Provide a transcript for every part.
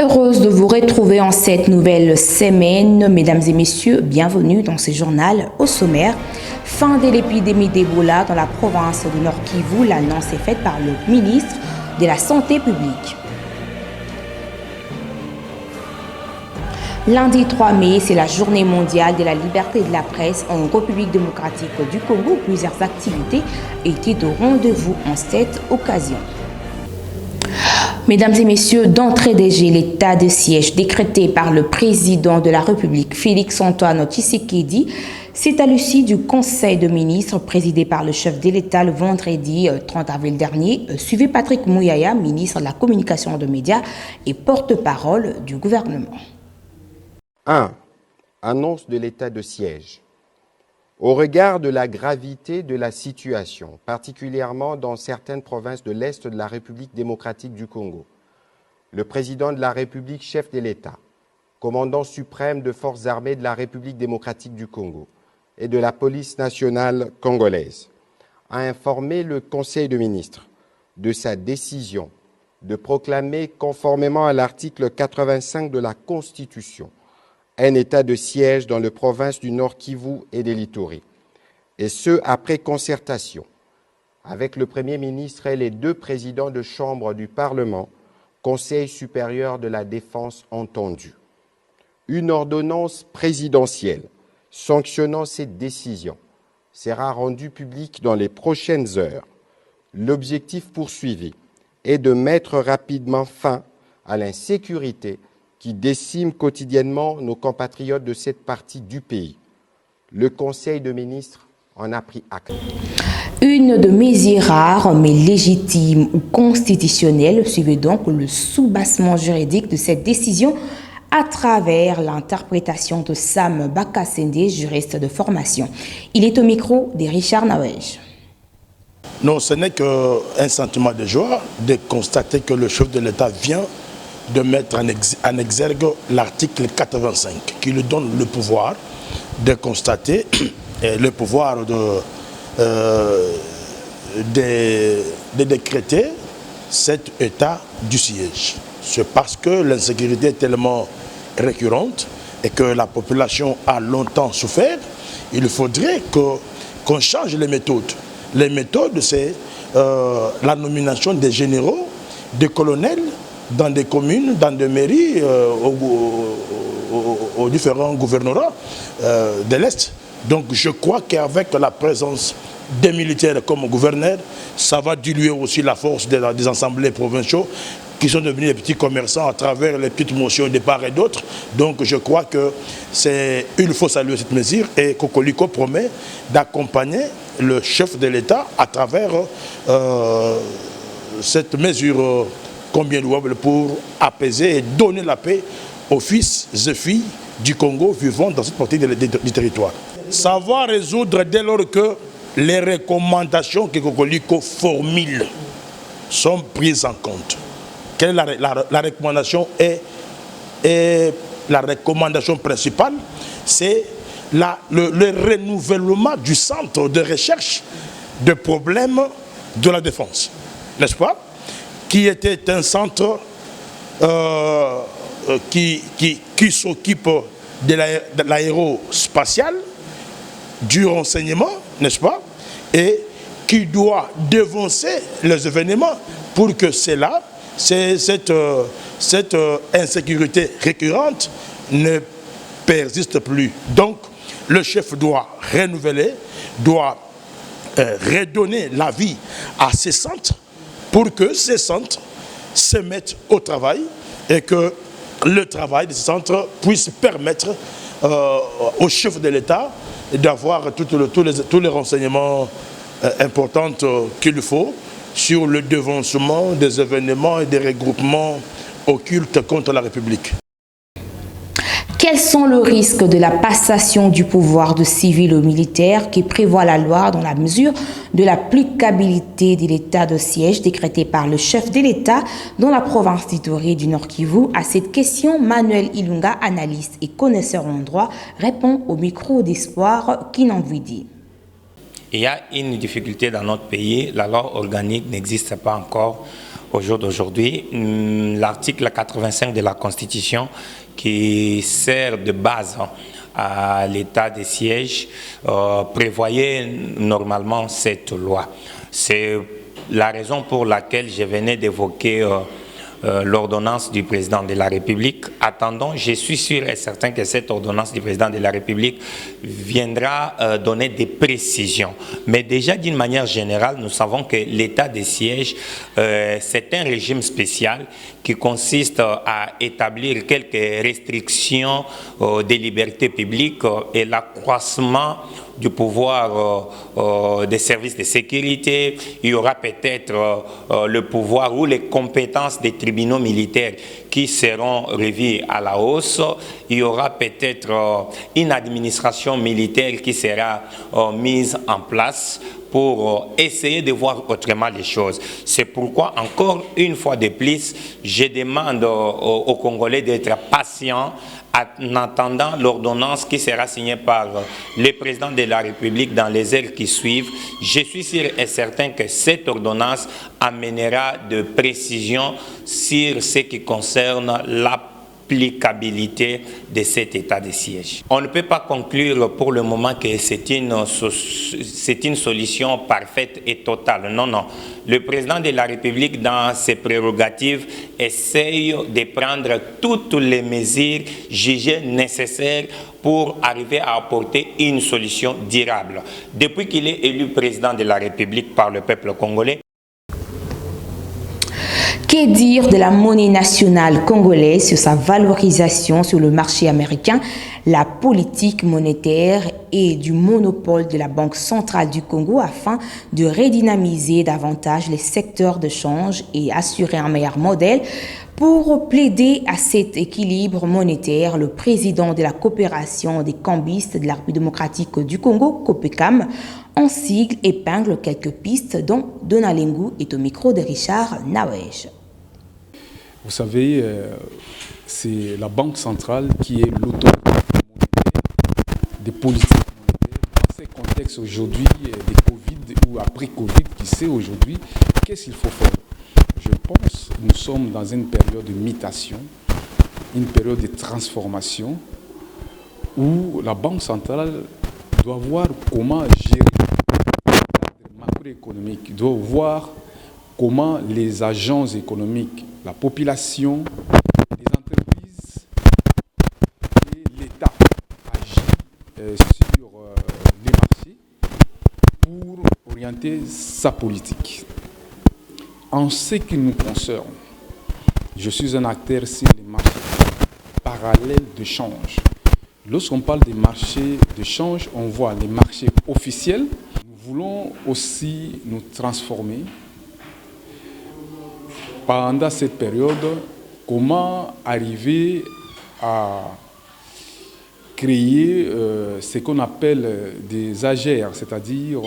Heureuse de vous retrouver en cette nouvelle semaine. Mesdames et messieurs, bienvenue dans ce journal au sommaire. Fin de l'épidémie d'Ebola dans la province du Nord Kivu. L'annonce est faite par le ministre de la Santé publique. Lundi 3 mai, c'est la journée mondiale de la liberté de la presse en République démocratique du Congo. Plusieurs activités étaient au rendez-vous en cette occasion. Mesdames et messieurs, d'entrée de jeu, l'état de siège décrété par le président de la République, Félix-Antoine Tshisekedi, c'est à l'issue du Conseil de ministres présidé par le chef de l'État le vendredi 30 avril dernier, suivi Patrick Mouyaya, ministre de la Communication et des Médias et porte-parole du gouvernement. 1. Annonce de l'état de siège. Au regard de la gravité de la situation, particulièrement dans certaines provinces de l'Est de la République démocratique du Congo, le président de la République, chef de l'État, commandant suprême de forces armées de la République démocratique du Congo et de la police nationale congolaise, a informé le Conseil de ministres de sa décision de proclamer, conformément à l'article 85 de la Constitution, un état de siège dans les provinces du Nord Kivu et de l'Ituri, et ce, après concertation avec le Premier ministre et les deux présidents de chambre du Parlement, Conseil supérieur de la défense entendu. Une ordonnance présidentielle sanctionnant cette décision sera rendue publique dans les prochaines heures. L'objectif poursuivi est de mettre rapidement fin à l'insécurité qui décime quotidiennement nos compatriotes de cette partie du pays. Le Conseil de ministres en a pris acte. Une de mesures rares mais légitimes ou constitutionnelles suivait donc le soubassement juridique de cette décision à travers l'interprétation de Sam Bakasende, juriste de formation. Il est au micro de Richard Nawej. Non, ce n'est qu'un sentiment de joie de constater que le chef de l'État vient de mettre en exergue l'article 85 qui lui donne le pouvoir de constater et le pouvoir de décréter cet état du siège. C'est parce que l'insécurité est tellement récurrente et que la population a longtemps souffert, il faudrait qu'on change les méthodes. Les méthodes, c'est la nomination des généraux, des colonels, dans des communes, dans des mairies, aux différents gouvernorats de l'Est. Donc je crois qu'avec la présence des militaires comme gouverneurs, ça va diluer aussi la force des assemblées provinciaux qui sont devenus des petits commerçants à travers les petites motions de part et d'autre. Donc je crois qu'il faut saluer cette mesure et Kokoliko promet d'accompagner le chef de l'État à travers cette mesure combien louable pour apaiser et donner la paix aux fils et filles du Congo vivant dans cette partie du territoire. Ça va résoudre dès lors que les recommandations que Kokoliko formule sont prises en compte. Quelle est la recommandation et la recommandation principale, c'est le renouvellement du centre de recherche de problèmes de la défense, n'est-ce pas? Qui était un centre qui s'occupe de l'aérospatial, du renseignement, n'est-ce pas? Et qui doit devancer les événements pour que cette insécurité récurrente ne persiste plus. Donc, le chef doit renouveler, doit redonner la vie à ces centres pour que ces centres se mettent au travail et que le travail de ces centres puisse permettre au chef de l'État d'avoir tous les renseignements importants qu'il faut sur le devancement des événements et des regroupements occultes contre la République. Quels sont les risques de la passation du pouvoir de civil au militaire qui prévoit la loi dans la mesure de l'applicabilité de l'état de siège décrété par le chef de l'État dans la province d'Ituri du Nord Kivu? À cette question, Manuel Ilunga, analyste et connaisseur en droit, répond au micro d'Espoir Kinanvidi. Il y a une difficulté dans notre pays, la loi organique n'existe pas encore au jour d'aujourd'hui. L'article 85 de la Constitution qui sert de base à l'état de siège prévoyait normalement cette loi. C'est la raison pour laquelle je venais d'évoquer l'ordonnance du président de la République. Attendons, je suis sûr et certain que cette ordonnance du président de la République viendra donner des précisions. Mais déjà, d'une manière générale, nous savons que l'état de siège, c'est un régime spécial qui consiste à établir quelques restrictions des libertés publiques et l'accroissement du pouvoir des services de sécurité. Il y aura peut-être le pouvoir ou les compétences des tribunaux militaires qui seront revues à la hausse. Il y aura peut-être une administration militaire qui sera mise en place pour essayer de voir autrement les choses. C'est pourquoi, encore une fois de plus, je demande aux Congolais d'être patients en attendant l'ordonnance qui sera signée par le président de la République dans les heures qui suivent. Je suis sûr et certain que cette ordonnance amènera de précisions sur ce qui concerne l'applicabilité de cet état de siège. On ne peut pas conclure pour le moment que c'est une solution parfaite et totale. Non, non. Le président de la République, dans ses prérogatives, essaye de prendre toutes les mesures jugées nécessaires pour arriver à apporter une solution durable. Depuis qu'il est élu président de la République par le peuple congolais, que dire de la monnaie nationale congolaise, sur sa valorisation sur le marché américain, la politique monétaire et du monopole de la Banque centrale du Congo afin de redynamiser davantage les secteurs de change et assurer un meilleur modèle? Pour plaider à cet équilibre monétaire, le président de la coopération des cambistes de la République démocratique du Congo, COPECAM, en sigle épingle quelques pistes dont Donalengu est au micro de Richard Nawej. Vous savez, c'est la Banque centrale qui est l'autorité monétaire des politiques monétaires. Dans ces contextes aujourd'hui, des Covid ou après Covid, qui sait aujourd'hui, qu'est-ce qu'il faut faire? Je pense que nous sommes dans une période de mutation, une période de transformation, où la Banque centrale doit voir comment gérer le macroéconomique, doit voir comment les agents économiques, la population, les entreprises et l'État agissent sur les marchés pour orienter sa politique. En ce qui nous concerne, je suis un acteur sur les marchés parallèles de change. Lorsqu'on parle des marchés de change, on voit les marchés officiels. Nous voulons aussi nous transformer. Pendant cette période, comment arriver à créer ce qu'on appelle des AGR, c'est-à-dire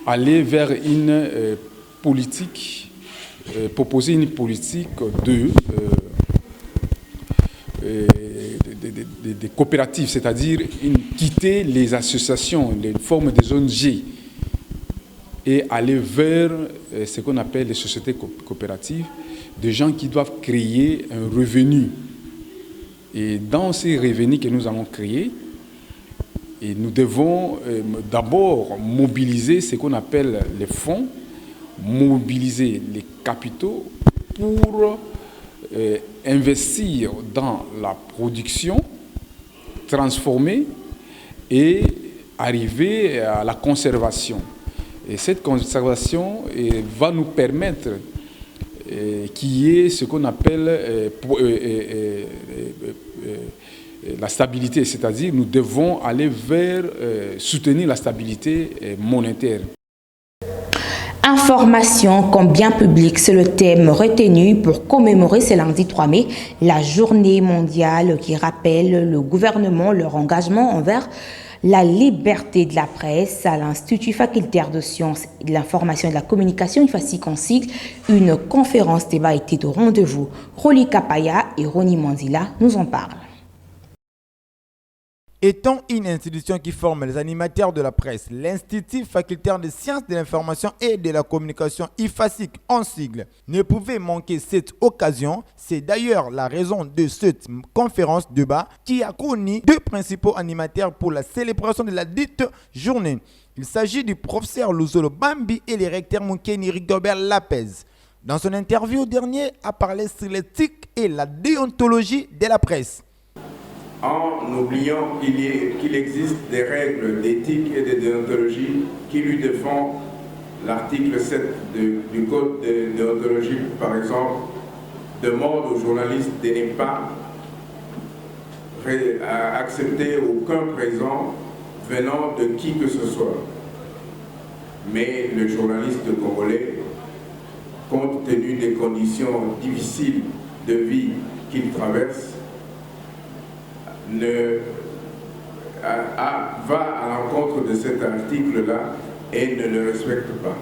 aller vers une politique, proposer une politique de coopératives, c'est-à-dire quitter les associations, les formes des ONG et aller vers ce qu'on appelle les sociétés coopératives, des gens qui doivent créer un revenu. Et dans ces revenus que nous allons créer, et nous devons d'abord mobiliser ce qu'on appelle les fonds, mobiliser les capitaux pour investir dans la production, transformer et arriver à la conservation. Et cette conservation va nous permettre qu'il y ait ce qu'on appelle la stabilité, c'est-à-dire nous devons aller vers soutenir la stabilité monétaire. Information comme bien public, c'est le thème retenu pour commémorer ce lundi 3 mai la journée mondiale qui rappelle le gouvernement leur engagement envers la liberté de la presse. À l'Institut facultaire de sciences, de l'information et de la communication, il fait en sigle, une conférence débat était au rendez-vous. Roli Kapaya et Roni Manzila nous en parlent. Étant une institution qui forme les animateurs de la presse, l'Institut facultaire de sciences de l'information et de la communication IFASIC en sigle ne pouvait manquer cette occasion. C'est d'ailleurs la raison de cette conférence débat qui a connu deux principaux animateurs pour la célébration de la dite journée. Il s'agit du professeur Luzolo Bambi et le recteur Moukeni Rigobert Lapez. Dans son interview, dernier a parlé sur l'éthique et la déontologie de la presse. En oubliant qu'il existe des règles d'éthique et de déontologie qui lui défendent l'article 7 du Code de déontologie, par exemple, demande aux journalistes de ne pas accepter aucun présent venant de qui que ce soit. Mais le journaliste congolais, compte tenu des conditions difficiles de vie qu'il traverse, va à l'encontre de cet article-là et ne le respecte pas.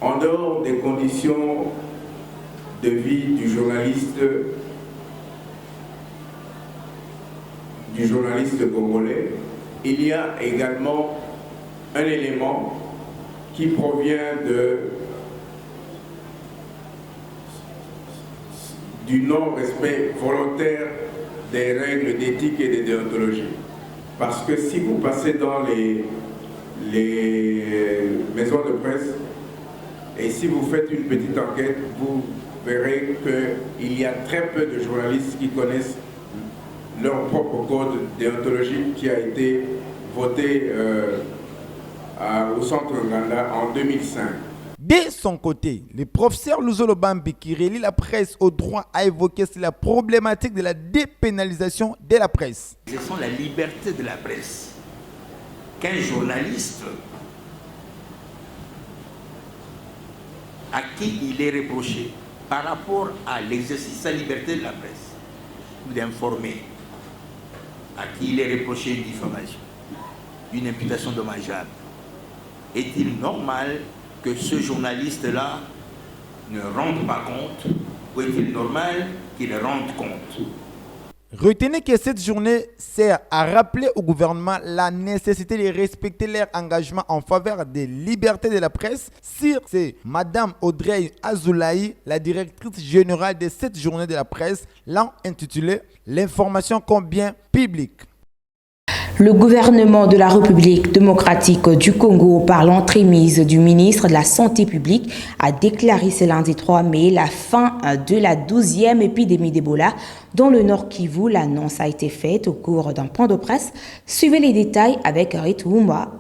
En dehors des conditions de vie du journaliste congolais, il y a également un élément qui provient du non-respect volontaire des règles d'éthique et de déontologie. Parce que si vous passez dans les maisons de presse et si vous faites une petite enquête, vous verrez qu'il y a très peu de journalistes qui connaissent leur propre code déontologique qui a été voté au Centre Nganda en 2005. De son côté, le professeur Luzolo Bambi, qui relie la presse au droit, a évoqué la problématique de la dépénalisation de la presse. Ce sont la liberté de la presse. Qu'un journaliste à qui il est reproché par rapport à l'exercice de sa liberté de la presse, ou d'informer, à qui il est reproché une diffamation, une imputation dommageable, est-il normal que ce journaliste-là ne rende pas compte, ou est-il normal qu'il rende compte? Retenez que cette journée sert à rappeler au gouvernement la nécessité de respecter leur engagement en faveur des libertés de la presse. C'est Madame Audrey Azoulaï, la directrice générale de cette journée de la presse, l'a intitulée « L'information comme bien public ». Le gouvernement de la République démocratique du Congo, par l'entremise du ministre de la Santé publique, a déclaré ce lundi 3 mai la fin de la 12e épidémie d'Ebola dans le Nord Kivu. L'annonce a été faite au cours d'un point de presse. Suivez les détails avec Ritoumba.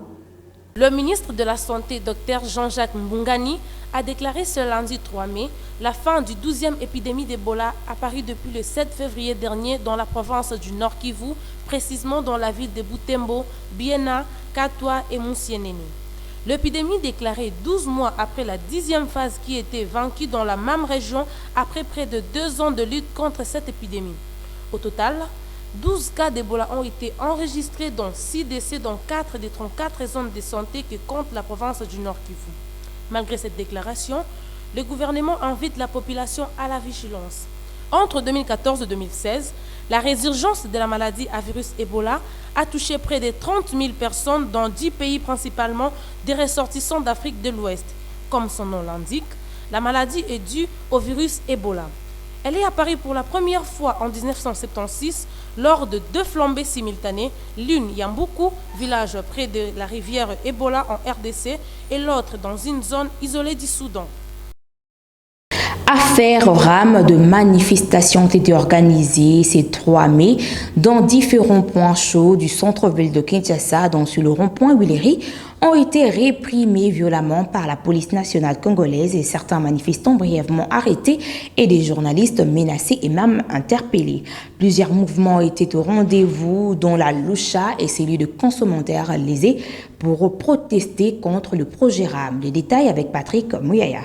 Le ministre de la Santé, Dr Jean-Jacques Mbungani, a déclaré ce lundi 3 mai la fin du 12e épidémie d'Ebola apparue depuis le 7 février dernier dans la province du Nord Kivu, précisément dans la ville de Butembo, Biena, Katwa et Musienene. L'épidémie déclarée 12 mois après la 10e phase qui était vaincue dans la même région après près de 2 ans de lutte contre cette épidémie. Au total, 12 cas d'Ebola ont été enregistrés, dont 6 décès dans 4 des 34 zones de santé que compte la province du Nord Kivu. Malgré cette déclaration, le gouvernement invite la population à la vigilance. Entre 2014 et 2016, la résurgence de la maladie à virus Ebola a touché près de 30 000 personnes dans 10 pays, principalement des ressortissants d'Afrique de l'Ouest. Comme son nom l'indique, la maladie est due au virus Ebola. Elle est apparue pour la première fois en 1976 lors de 2 flambées simultanées, l'une Yambuku, village près de la rivière Ebola en RDC, et l'autre dans une zone isolée du Soudan. Affaire rame de manifestations ont été organisées ce 3 mai dans différents points chauds du centre-ville de Kinshasa, dont sur le rond-point Willery, ont été réprimés violemment par la police nationale congolaise et certains manifestants brièvement arrêtés et des journalistes menacés et même interpellés. Plusieurs mouvements étaient au rendez-vous, dont la Lucha et celui de consommateurs lésés pour protester contre le projet rame. Les détails avec Patrick Mouyaya.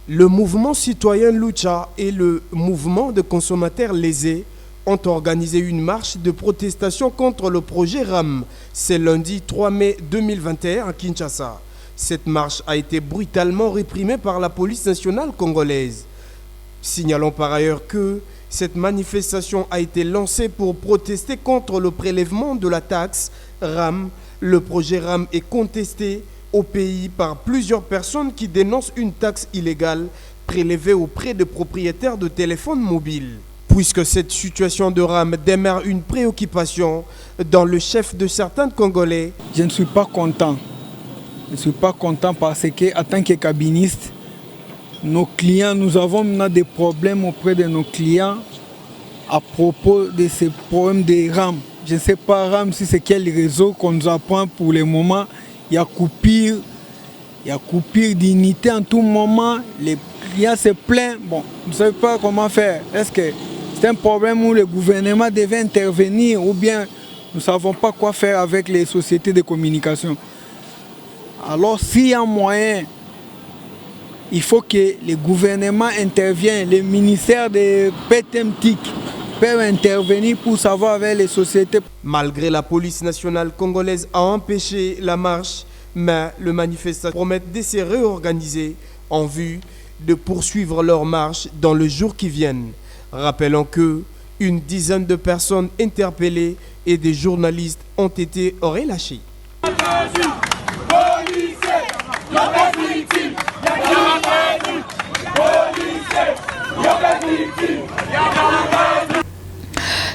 Le mouvement citoyen Lucha et le mouvement de consommateurs lésés ont organisé une marche de protestation contre le projet RAM. C'est lundi 3 mai 2021 à Kinshasa. Cette marche a été brutalement réprimée par la police nationale congolaise. Signalons par ailleurs que cette manifestation a été lancée pour protester contre le prélèvement de la taxe RAM. Le projet RAM est contesté au pays par plusieurs personnes qui dénoncent une taxe illégale prélevée auprès de propriétaires de téléphones mobiles. Puisque cette situation de RAM demeure une préoccupation dans le chef de certains Congolais. Je ne suis pas content. Je ne suis pas content parce qu'en tant que cabiniste, nos clients, nous avons maintenant des problèmes auprès de nos clients à propos de ces problèmes de RAM. Je ne sais pas RAM si c'est quel réseau qu'on nous apprend pour le moment. Il y a coupure d'unité en tout moment. Les clients se plaignent. Bon, nous ne savons pas comment faire. Est-ce que c'est un problème où le gouvernement devait intervenir ou bien nous ne savons pas quoi faire avec les sociétés de communication? Alors s'il y a moyen, il faut que le gouvernement intervienne, le ministère de PTMTIC peut intervenir pour savoir avec les sociétés. Malgré la police nationale congolaise a empêché la marche, mais le manifestant promet de se réorganiser en vue de poursuivre leur marche dans les jours qui viennent. Rappelons que une dizaine de personnes interpellées et des journalistes ont été relâchés.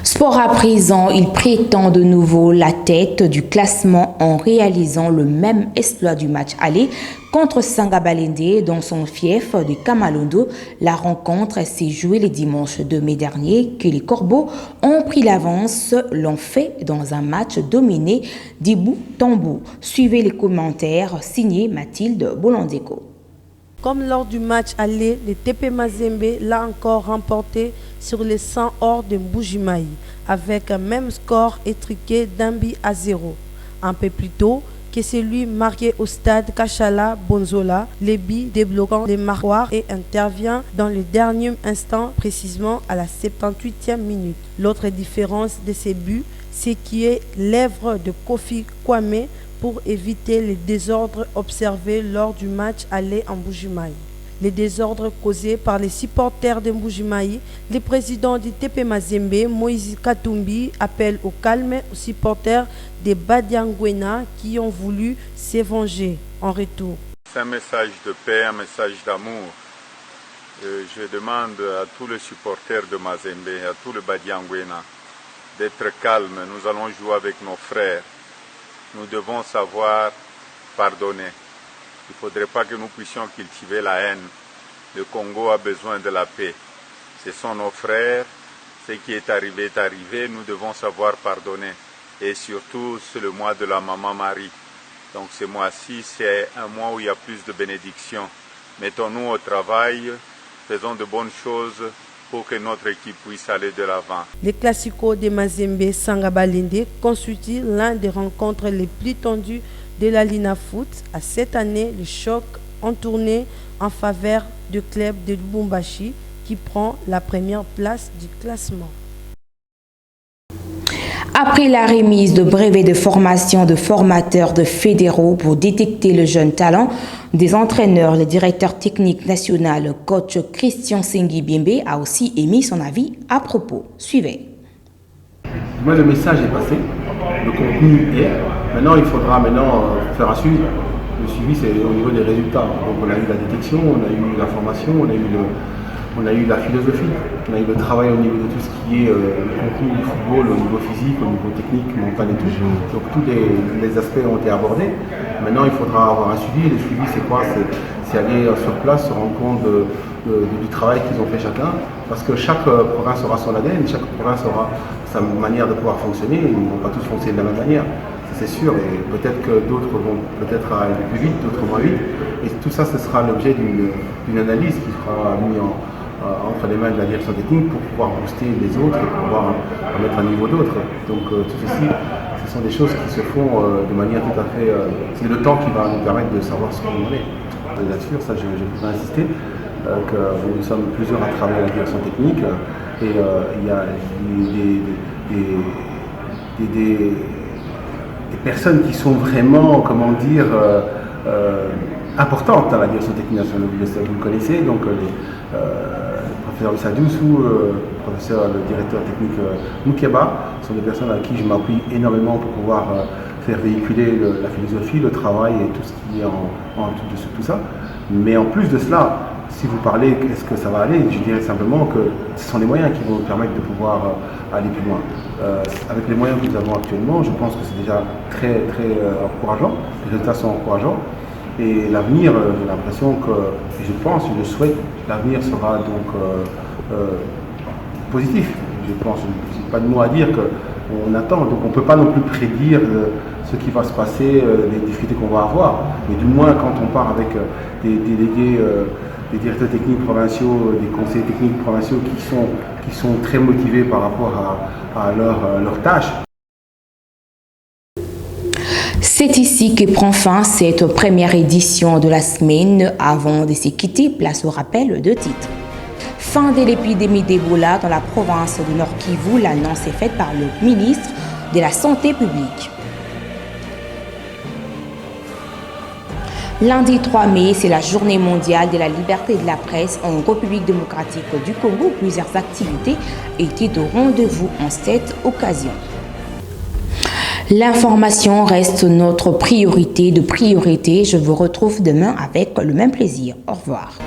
Sport à présent, il prétend de nouveau la tête du classement en réalisant le même exploit du match aller contre Sangabalende dans son fief de Kamalondo. La rencontre s'est jouée le dimanche 2 mai dernier que les Corbeaux ont pris l'avance, l'ont fait dans un match dominé des bout en bout. Suivez les commentaires signés Mathilde Bolandeko. Comme lors du match aller, le TP Mazembe l'a encore remporté sur les 100 hors de Mbujimayi, avec un même score étriqué d'un but à 0. Un peu plus tôt que celui marqué au stade Kachala Bonzola, le but débloquant les marquoirs et intervient dans le dernier instant, précisément à la 78e minute. L'autre différence de ces buts, c'est qui est l'œuvre de Kofi Kwame pour éviter les désordres observés lors du match aller en Mbujimayi. Les désordres causés par les supporters de Mbujimayi, le président du TP Mazembe, Moïse Katumbi, appelle au calme aux supporters de Badiangwena qui ont voulu se venger en retour. C'est un message de paix, un message d'amour. Je demande à tous les supporters de Mazembe, à tous les Badiangwena, d'être calmes. Nous allons jouer avec nos frères. Nous devons savoir pardonner. Il ne faudrait pas que nous puissions cultiver la haine. Le Congo a besoin de la paix. Ce sont nos frères. Ce qui est arrivé, nous devons savoir pardonner. Et surtout, c'est le mois de la Maman Marie. Donc ce mois-ci, c'est un mois où il y a plus de bénédictions. Mettons-nous au travail, faisons de bonnes choses pour que notre équipe puisse aller de l'avant. Le Classico de Mazembe Sangabalende constitue l'un des rencontres les plus tendues de la Lina Foot. À cette année, le choc en tournée en faveur du club de Lubumbashi qui prend la première place du classement. Après la remise de brevets de formation de formateurs de fédéraux pour détecter le jeune talent des entraîneurs, le directeur technique national, coach Christian Sengi Biembe, a aussi émis son avis à propos. Suivez. Moi, le message est passé, le contenu est. Maintenant, il faudra faire un suivi. Le suivi, c'est au niveau des résultats. Donc, on a eu la détection, on a eu la formation, on a eu la philosophie, on a eu le travail au niveau de tout ce qui est le contenu du football, au niveau physique, au niveau technique, mental et tout. Donc tous les aspects ont été abordés. Maintenant, il faudra avoir un suivi. Le suivi, c'est quoi? C'est aller sur place, se rendre compte du travail qu'ils ont fait chacun. Parce que chaque province aura son ADN, chaque province aura sa manière de pouvoir fonctionner. Ils ne vont pas tous fonctionner de la même manière. C'est sûr, et peut-être que d'autres vont peut-être aller plus vite, d'autres moins vite. Et tout ça, ce sera l'objet d'une analyse qui sera mise entre les mains de la direction technique pour pouvoir booster les autres et pouvoir en mettre à niveau d'autres. Donc tout ceci, ce sont des choses qui se font de manière tout à fait... c'est le temps qui va nous permettre de savoir ce qu'on en est. Là-dessus, ça je voudrais insister, que nous sommes plusieurs à travailler à la direction technique. Et il y a des personnes qui sont vraiment, comment dire, importantes dans la direction technique nationale. Vous le connaissez, donc le professeur Sadoussou, le directeur technique Moukeba, sont des personnes à qui je m'appuie énormément pour pouvoir faire véhiculer la philosophie, le travail et tout ce qui est en tout ça. Mais en plus de cela, si vous parlez, est-ce que ça va aller, je dirais simplement que ce sont les moyens qui vont nous permettre de pouvoir aller plus loin. Avec les moyens que nous avons actuellement, je pense que c'est déjà très encourageant, les résultats sont encourageants. Et l'avenir, j'ai l'impression que, je pense, je le souhaite, l'avenir sera donc positif. Je pense, je n'ai pas de mots à dire qu'on attend, donc on ne peut pas non plus prédire ce qui va se passer, les difficultés qu'on va avoir. Mais du moins, quand on part avec des délégués, des directeurs techniques provinciaux, des conseillers techniques provinciaux qui sont très motivés par rapport à leurs tâches. C'est ici que prend fin cette première édition de la semaine. Avant de se quitter, place au rappel de titre. Fin de l'épidémie d'Ebola dans la province du Nord Kivu, l'annonce est faite par le ministre de la Santé publique. Lundi 3 mai, c'est la journée mondiale de la liberté de la presse en République démocratique du Congo. Plusieurs activités étaient au rendez-vous en cette occasion. L'information reste notre priorité de priorité. Je vous retrouve demain avec le même plaisir. Au revoir.